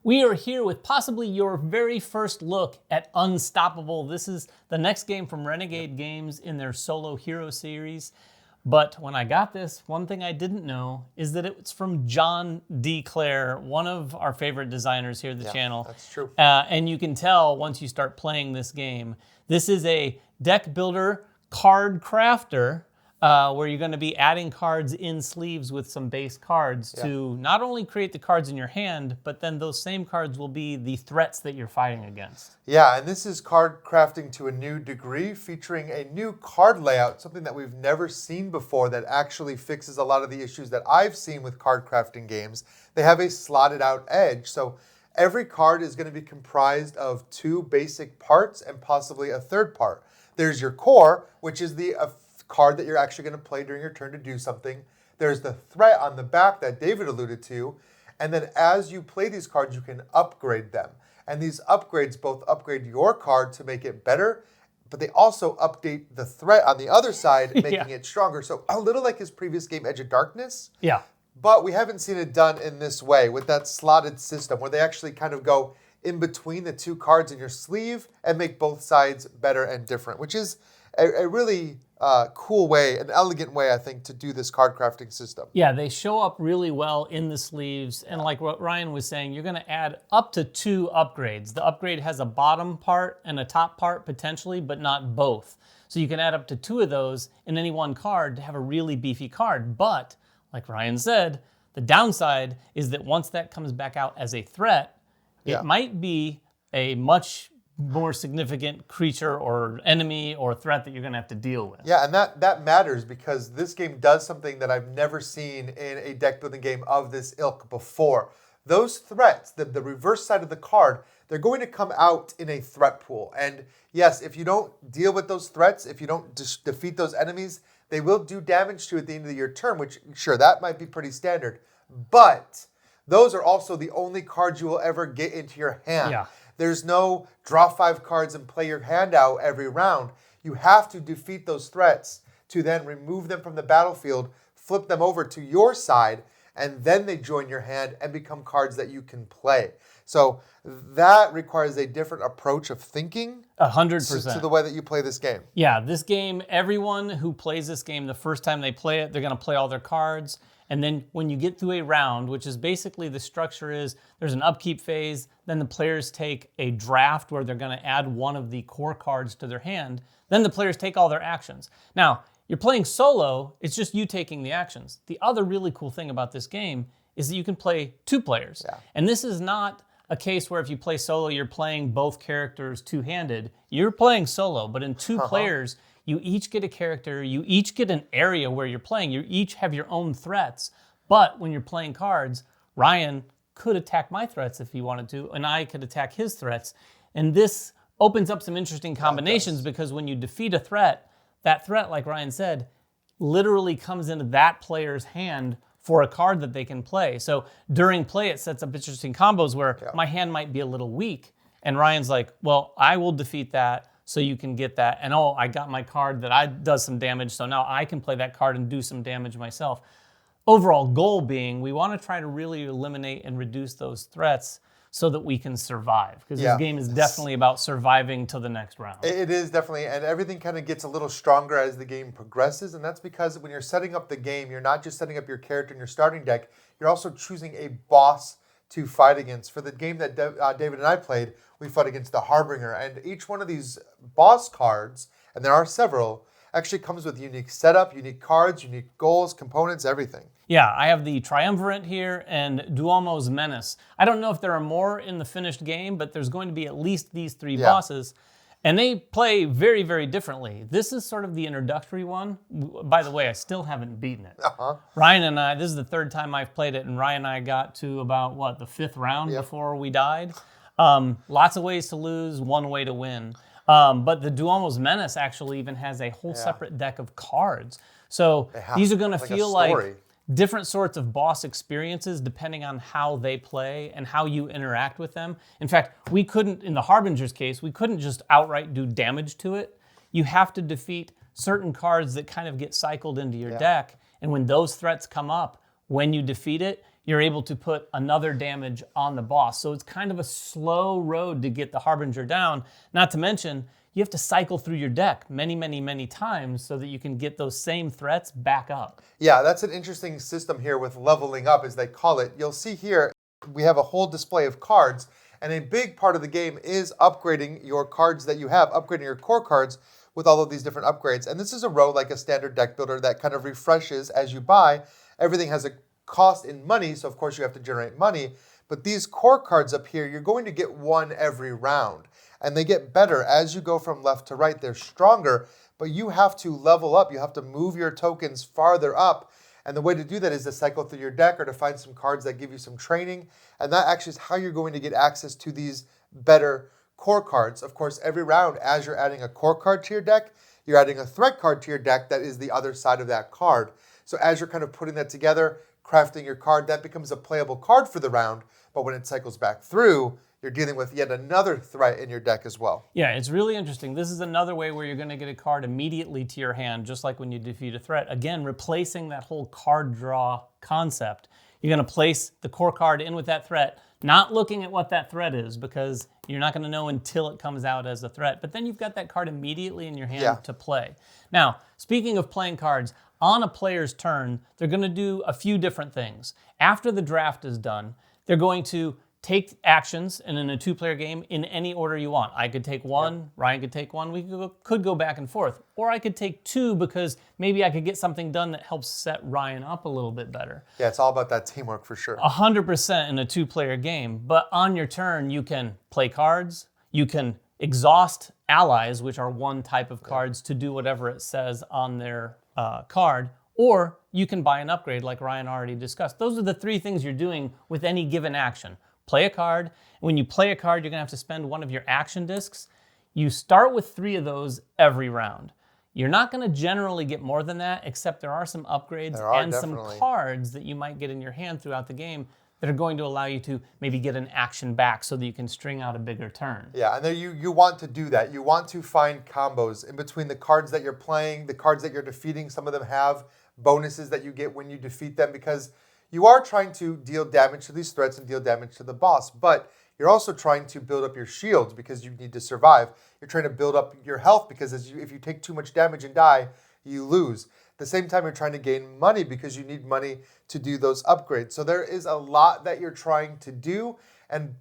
We are here with possibly your very first look at Unstoppable. This is the next game from Renegade Games in their Solo Hero series. But when I got this, one thing I didn't know is that it's from John D. Clair, one of our favorite designers here at the channel. That's true. And you can tell once you start playing this game, this is a deck builder card crafter where you're going to be adding cards in sleeves with some base cards to not only create the cards in your hand, but then those same cards will be the threats that you're fighting against. Yeah, and this is card crafting to a new degree, featuring a new card layout, something that we've never seen before that actually fixes a lot of the issues that I've seen with card crafting games. They have a slotted out edge, so every card is going to be comprised of two basic parts and possibly a third part. There's your core, which is the card that you're actually going to play during your turn to do something. There's the threat on the back that David alluded to. And then as you play these cards, you can upgrade them. And these upgrades both upgrade your card to make it better, but they also update the threat on the other side, making it stronger. So a little like his previous game, Edge of Darkness. Yeah. But we haven't seen it done in this way with that slotted system where they actually kind of go in between the two cards in your sleeve and make both sides better and different, which is a really cool way, an elegant way, I think, to do this card crafting system. Yeah, they show up really well in the sleeves. And like what Ryan was saying, you're going to add up to 2 upgrades. The upgrade has a bottom part and a top part potentially, but not both. So you can add up to 2 of those in any one card to have a really beefy card. But like Ryan said, the downside is that once that comes back out as a threat, it might be a much more significant creature or enemy or threat that you're going to have to deal with. Yeah, and that matters because this game does something that I've never seen in a deck building game of this ilk before. Those threats, the reverse side of the card, they're going to come out in a threat pool. And yes, if you don't deal with those threats, if you don't defeat those enemies, they will do damage to you at the end of your turn, which, sure, that might be pretty standard. But those are also the only cards you will ever get into your hand. Yeah. There's no draw 5 cards and play your hand out every round. You have to defeat those threats to then remove them from the battlefield, flip them over to your side, and then they join your hand and become cards that you can play. So that requires a different approach of thinking 100% to the way that you play this game. Yeah, this game, everyone who plays this game, the first time they play it, they're going to play all their cards. And then when you get through a round, which is basically the structure is there's an upkeep phase, then the players take a draft where they're going to add one of the core cards to their hand. Then the players take all their actions. Now, you're playing solo, it's just you taking the actions. The other really cool thing about this game is that you can play 2 players. Yeah. And this is not a case where if you play solo, you're playing both characters two-handed. You're playing solo, but in 2 players, you each get a character, you each get an area where you're playing, you each have your own threats. But when you're playing cards, Ryan could attack my threats if he wanted to, and I could attack his threats. And this opens up some interesting combinations because when you defeat a threat, that threat, like Ryan said, literally comes into that player's hand for a card that they can play. So during play, it sets up interesting combos where my hand might be a little weak, and Ryan's like, well, I will defeat that so you can get that. And oh, I got my card that does some damage, so now I can play that card and do some damage myself. Overall goal being, we want to try to really eliminate and reduce those threats so that we can survive. Because this game is definitely about surviving to the next round. It is definitely, and everything kind of gets a little stronger as the game progresses, and that's because when you're setting up the game, you're not just setting up your character in your starting deck, you're also choosing a boss to fight against. For the game that David and I played, we fought against the Harbinger, and each one of these boss cards, and there are several, actually comes with unique setup, unique cards, unique goals, components, everything. Yeah, I have the Triumvirate here and Duomo's Menace. I don't know if there are more in the finished game, but there's going to be at least these 3 bosses. And they play very, very differently. This is sort of the introductory one. By the way, I still haven't beaten it. Ryan and I, this is the 3rd time I've played it, and Ryan and I got to about, the 5th round before we died. Lots of ways to lose, one way to win. But the Duomo's Menace actually even has a whole separate deck of cards. So these are going to feel like different sorts of boss experiences depending on how they play and how you interact with them. In fact, we couldn't, in the Harbinger's case, we couldn't just outright do damage to it. You have to defeat certain cards that kind of get cycled into your deck. And when those threats come up, when you defeat it, you're able to put another damage on the boss. So it's kind of a slow road to get the Harbinger down. Not to mention, you have to cycle through your deck many, many, many times so that you can get those same threats back up. Yeah, that's an interesting system here with leveling up, as they call it. You'll see here, we have a whole display of cards, and a big part of the game is upgrading your cards that you have, upgrading your core cards with all of these different upgrades. And this is a row like a standard deck builder that kind of refreshes as you buy. Everything has a cost in money, so of course you have to generate money. But these core cards up here, you're going to get one every round. And they get better as you go from left to right. They're stronger, but you have to level up. You have to move your tokens farther up. And the way to do that is to cycle through your deck or to find some cards that give you some training. And that actually is how you're going to get access to these better core cards. Of course, every round, as you're adding a core card to your deck, you're adding a threat card to your deck that is the other side of that card. So as you're kind of putting that together, crafting your card, that becomes a playable card for the round. But when it cycles back through, you're dealing with yet another threat in your deck as well. Yeah, it's really interesting. This is another way where you're going to get a card immediately to your hand, just like when you defeat a threat. Again, replacing that whole card draw concept. You're going to place the core card in with that threat, not looking at what that threat is, because you're not going to know until it comes out as a threat. But then you've got that card immediately in your hand to play. Now, speaking of playing cards, on a player's turn, they're going to do a few different things. After the draft is done, they're going to take actions, and in a two-player game, in any order you want. I could take one, Ryan could take one, we could go back and forth. Or I could take two because maybe I could get something done that helps set Ryan up a little bit better. Yeah, it's all about that teamwork for sure. 100% in a two-player game, but on your turn, you can play cards, you can exhaust allies, which are one type of cards, to do whatever it says on their card, or you can buy an upgrade like Ryan already discussed. Those are the three things you're doing with any given action. Play a card. When you play a card, you're going to have to spend one of your action discs. You start with 3 of those every round. You're not going to generally get more than that, except there are some upgrades and some cards that you might get in your hand throughout the game that are going to allow you to maybe get an action back so that you can string out a bigger turn. Yeah, and there you want to do that. You want to find combos in between the cards that you're playing, the cards that you're defeating. Some of them have bonuses that you get when you defeat them, because you are trying to deal damage to these threats and deal damage to the boss, but you're also trying to build up your shields because you need to survive. You're trying to build up your health because if you take too much damage and die, you lose. At the same time, you're trying to gain money because you need money to do those upgrades. So there is a lot that you're trying to do, and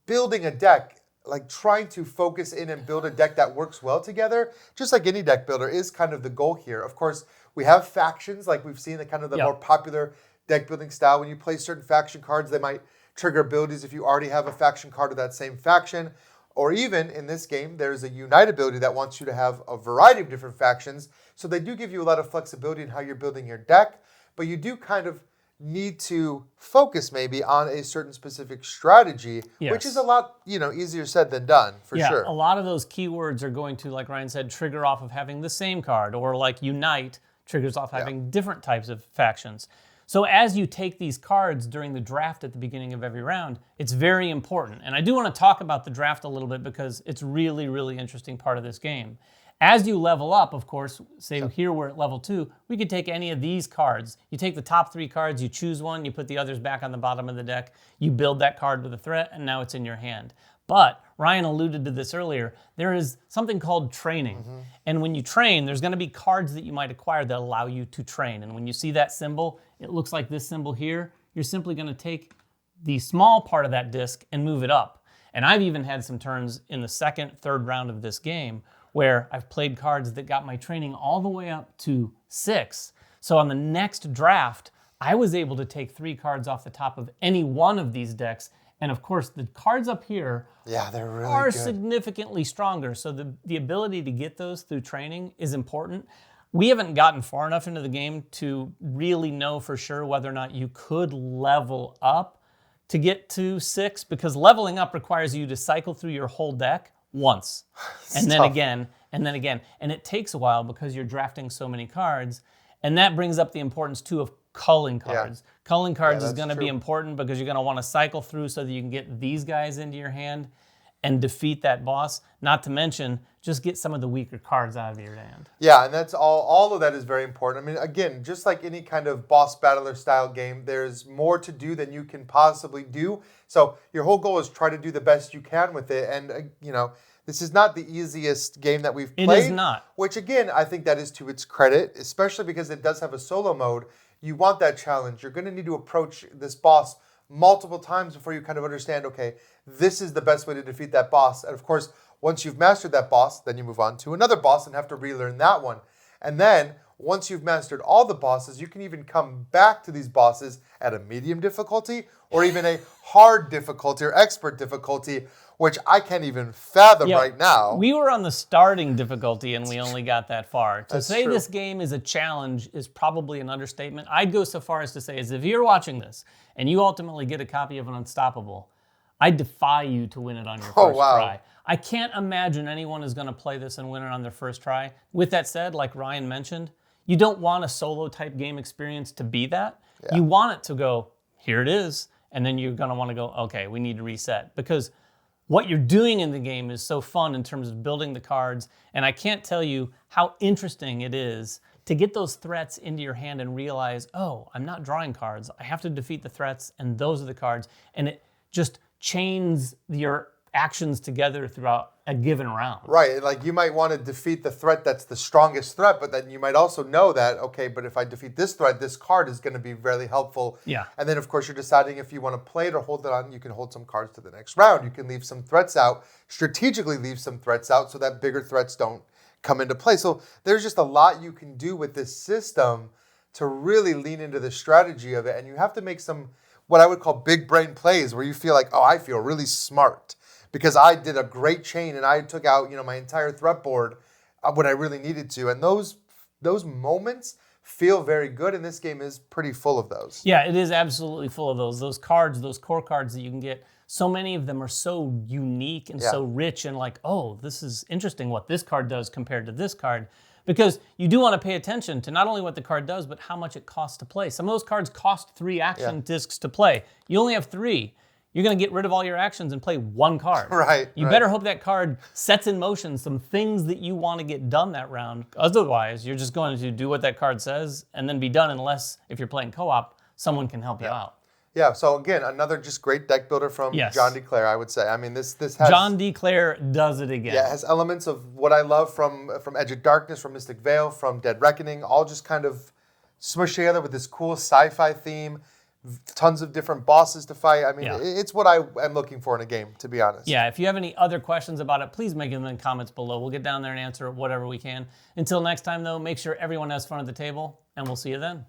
building a deck, like trying to focus in and build a deck that works well together, just like any deck builder, is kind of the goal here. Of course, we have factions like we've seen, the kind of the more popular deck building style. When you play certain faction cards, they might trigger abilities if you already have a faction card of that same faction. Or even in this game, there's a unite ability that wants you to have a variety of different factions. So they do give you a lot of flexibility in how you're building your deck, but you do kind of need to focus maybe on a certain specific strategy, which is a lot, easier said than done, for sure. A lot of those keywords are going to, like Ryan said, trigger off of having the same card, or like unite triggers off having different types of factions. So as you take these cards during the draft at the beginning of every round, it's very important. And I do want to talk about the draft a little bit because it's really, really interesting part of this game. As you level up, of course, say here we're at level 2, we could take any of these cards. You take the top 3 cards, you choose one, you put the others back on the bottom of the deck, you build that card with a threat, and now it's in your hand. But Ryan alluded to this earlier, there is something called training. And when you train, there's going to be cards that you might acquire that allow you to train. And when you see that symbol, it looks like this symbol here, you're simply going to take the small part of that disc and move it up. And I've even had some turns in the second, third round of this game where I've played cards that got my training all the way up to 6. So on the next draft, I was able to take 3 cards off the top of any one of these decks. And of course, the cards up here they're really are good. Significantly stronger. So the ability to get those through training is important. We haven't gotten far enough into the game to really know for sure whether or not you could level up to get to 6, because leveling up requires you to cycle through your whole deck once, and then again, and then again. And it takes a while because you're drafting so many cards. And that brings up the importance too of culling cards. Culling cards is going to be important because you're going to want to cycle through so that you can get these guys into your hand and defeat that boss. Not to mention just get some of the weaker cards out of your hand. Yeah, and that's all of that is very important. I mean, again, just like any kind of boss battler style game, there's more to do than you can possibly do. So your whole goal is try to do the best you can with it. And, this is not the easiest game that we've played. It is not. Which, again, I think that is to its credit, especially because it does have a solo mode. You want that challenge. You're going to need to approach this boss multiple times before you kind of understand, okay, this is the best way to defeat that boss. And, of course, once you've mastered that boss, then you move on to another boss and have to relearn that one. And then, once you've mastered all the bosses, you can even come back to these bosses at a medium difficulty or even a hard difficulty or expert difficulty, which I can't even fathom right now. We were on the starting difficulty and we only got that far. To That's say true. this game is a challenge is probably an understatement. I'd go so far as to say, is if you're watching this and you ultimately get a copy of an Unstoppable, I defy you to win it on your first try. I can't imagine anyone is going to play this and win it on their first try. With that said, like Ryan mentioned, you don't want a solo type game experience to be that. Yeah. You want it to go, here it is, and then you're going to want to go, okay, we need to reset. Because what you're doing in the game is so fun in terms of building the cards, and I can't tell you how interesting it is to get those threats into your hand and realize, oh, I'm not drawing cards. I have to defeat the threats, and those are the cards. And it just chains your actions together throughout a given round. Right, like you might want to defeat the threat that's the strongest threat, but then you might also know that, okay, but if I defeat this threat, this card is going to be really helpful. Yeah. And then, of course, you're deciding if you want to play it or hold it on. You can hold some cards to the next round. You can leave some threats out, strategically leave some threats out so that bigger threats don't come into play. So there's just a lot you can do with this system to really lean into the strategy of it. And you have to make some, what I would call big brain plays where you feel like, oh, I feel really smart because I did a great chain and I took out, my entire threat board when I really needed to. And those moments feel very good, and this game is pretty full of those. Yeah, it is absolutely full of those. Those cards, those core cards that you can get, so many of them are so unique and so rich and like, oh, this is interesting what this card does compared to this card. Because you do want to pay attention to not only what the card does, but how much it costs to play. Some of those cards cost 3 action discs to play. You only have 3. You're going to get rid of all your actions and play 1 card. Right. You better hope that card sets in motion some things that you want to get done that round. Otherwise, you're just going to do what that card says and then be done unless, if you're playing co-op, someone can help you out. Yeah, so again, another just great deck builder from John D. Clair, I would say. I mean, this has... John D. Clair does it again. Yeah, it has elements of what I love from Edge of Darkness, from Mystic Vale, from Dead Reckoning, all just kind of smushed together with this cool sci-fi theme. Tons of different bosses to fight. I mean, it's what I am looking for in a game, to be honest. Yeah, if you have any other questions about it, please make them in the comments below. We'll get down there and answer whatever we can. Until next time, though, make sure everyone has fun at the table, and we'll see you then.